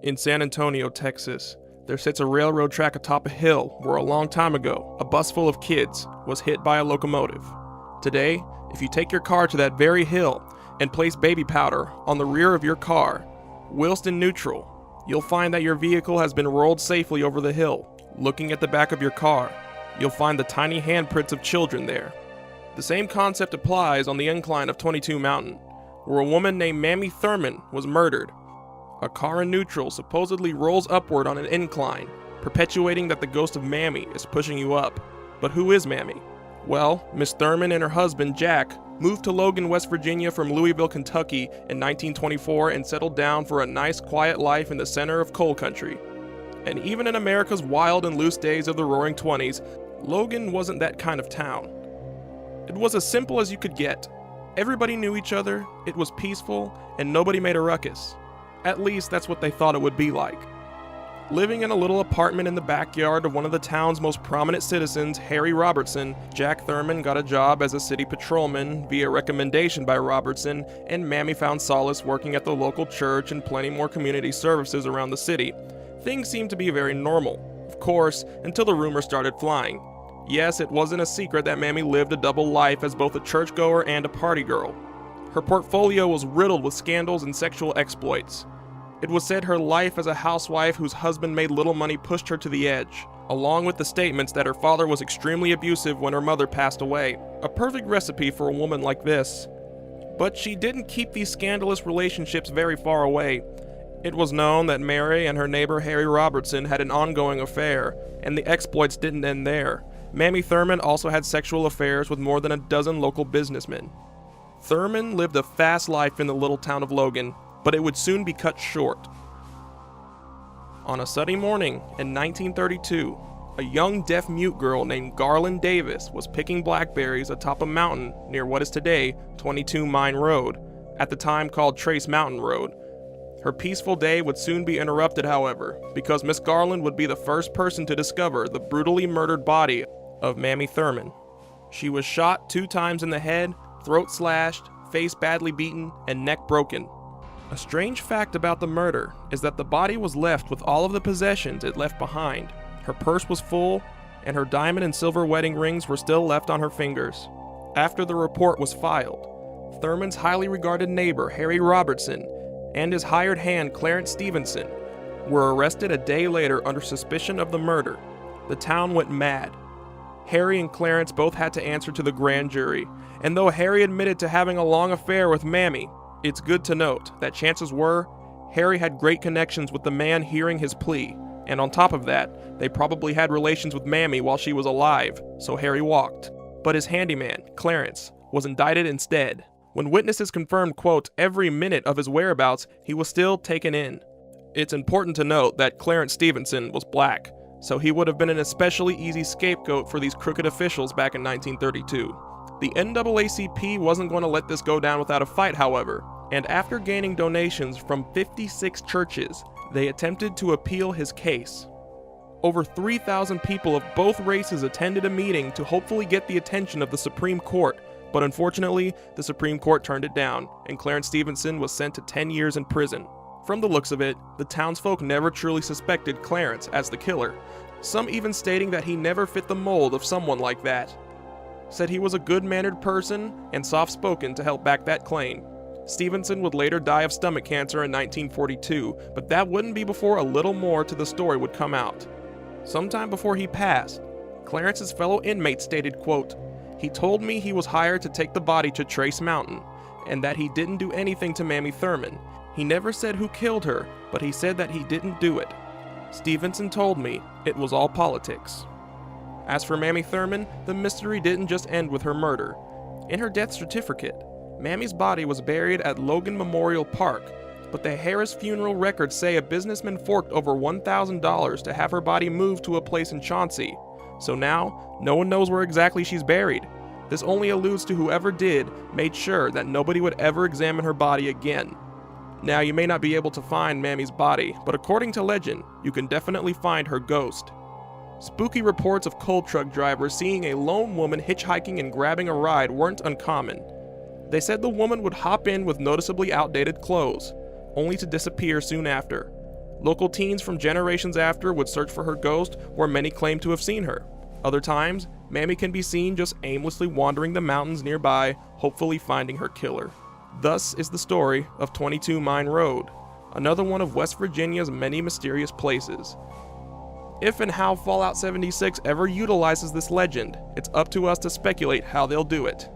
In San Antonio, Texas, there sits a railroad track atop a hill where a long time ago, a bus full of kids was hit by a locomotive. Today, if you take your car to that very hill and place baby powder on the rear of your car, whilst in neutral, you'll find that your vehicle has been rolled safely over the hill. Looking at the back of your car, you'll find the tiny handprints of children there. The same concept applies on the incline of 22 Mountain, where a woman named Mamie Thurman was murdered. A car in neutral supposedly rolls upward on an incline, perpetuating that the ghost of Mamie is pushing you up. But who is Mamie? Well, Miss Thurman and her husband, Jack, moved to Logan, West Virginia from Louisville, Kentucky in 1924 and settled down for a nice, quiet life in the center of coal country. And even in America's wild and loose days of the Roaring '20s, Logan wasn't that kind of town. It was as simple as you could get. Everybody knew each other, it was peaceful, and nobody made a ruckus. At least that's what they thought it would be like. Living in a little apartment in the backyard of one of the town's most prominent citizens, Harry Robertson, Jack Thurman got a job as a city patrolman via recommendation by Robertson, and Mamie found solace working at the local church and plenty more community services around the city. Things seemed to be very normal, of course, until the rumors started flying. Yes, it wasn't a secret that Mamie lived a double life as both a churchgoer and a party girl. Her portfolio was riddled with scandals and sexual exploits. It was said her life as a housewife whose husband made little money pushed her to the edge, along with the statements that her father was extremely abusive when her mother passed away. A perfect recipe for a woman like this. But she didn't keep these scandalous relationships very far away. It was known that Mary and her neighbor Harry Robertson had an ongoing affair, and the exploits didn't end there. Mamie Thurman also had sexual affairs with more than a dozen local businessmen. Thurman lived a fast life in the little town of Logan, but it would soon be cut short. On a sunny morning in 1932, a young deaf-mute girl named Garland Davis was picking blackberries atop a mountain near what is today 22 Mine Road, at the time called Trace Mountain Road. Her peaceful day would soon be interrupted, however, because Miss Garland would be the first person to discover the brutally murdered body of Mamie Thurman. She was shot 2 times in the head, throat slashed, face badly beaten, and neck broken. A strange fact about the murder is that the body was left with all of the possessions it left behind. Her purse was full, and her diamond and silver wedding rings were still left on her fingers. After the report was filed, Thurman's highly regarded neighbor Harry Robertson and his hired hand Clarence Stevenson were arrested a day later under suspicion of the murder. The town went mad. Harry and Clarence both had to answer to the grand jury, and though Harry admitted to having a long affair with Mamie, it's good to note that chances were Harry had great connections with the man hearing his plea, and on top of that, they probably had relations with Mamie while she was alive, so Harry walked. But his handyman, Clarence, was indicted instead. When witnesses confirmed, quote, every minute of his whereabouts, he was still taken in. It's important to note that Clarence Stevenson was black, so he would have been an especially easy scapegoat for these crooked officials back in 1932. The NAACP wasn't going to let this go down without a fight, however, and after gaining donations from 56 churches, they attempted to appeal his case. Over 3,000 people of both races attended a meeting to hopefully get the attention of the Supreme Court, but unfortunately, the Supreme Court turned it down, and Clarence Stevenson was sent to 10 years in prison. From the looks of it, the townsfolk never truly suspected Clarence as the killer, some even stating that he never fit the mold of someone like that. Said he was a good-mannered person and soft-spoken to help back that claim. Stevenson would later die of stomach cancer in 1942, but that wouldn't be before a little more to the story would come out. Sometime before he passed, Clarence's fellow inmate stated, quote, he told me he was hired to take the body to Trace Mountain, and that he didn't do anything to Mamie Thurman. He never said who killed her, but he said that he didn't do it. Stevenson told me it was all politics. As for Mamie Thurman, the mystery didn't just end with her murder. In her death certificate, Mamie's body was buried at Logan Memorial Park, but the Harris funeral records say a businessman forked over $1,000 to have her body moved to a place in Chauncey. So now, no one knows where exactly she's buried. This only alludes to whoever did made sure that nobody would ever examine her body again. Now, you may not be able to find Mamie's body, but according to legend, you can definitely find her ghost. Spooky reports of coal truck drivers seeing a lone woman hitchhiking and grabbing a ride weren't uncommon. They said the woman would hop in with noticeably outdated clothes, only to disappear soon after. Local teens from generations after would search for her ghost where many claim to have seen her. Other times, Mamie can be seen just aimlessly wandering the mountains nearby, hopefully finding her killer. Thus is the story of 22 Mine Road, another one of West Virginia's many mysterious places. If and how Fallout 76 ever utilizes this legend, it's up to us to speculate how they'll do it.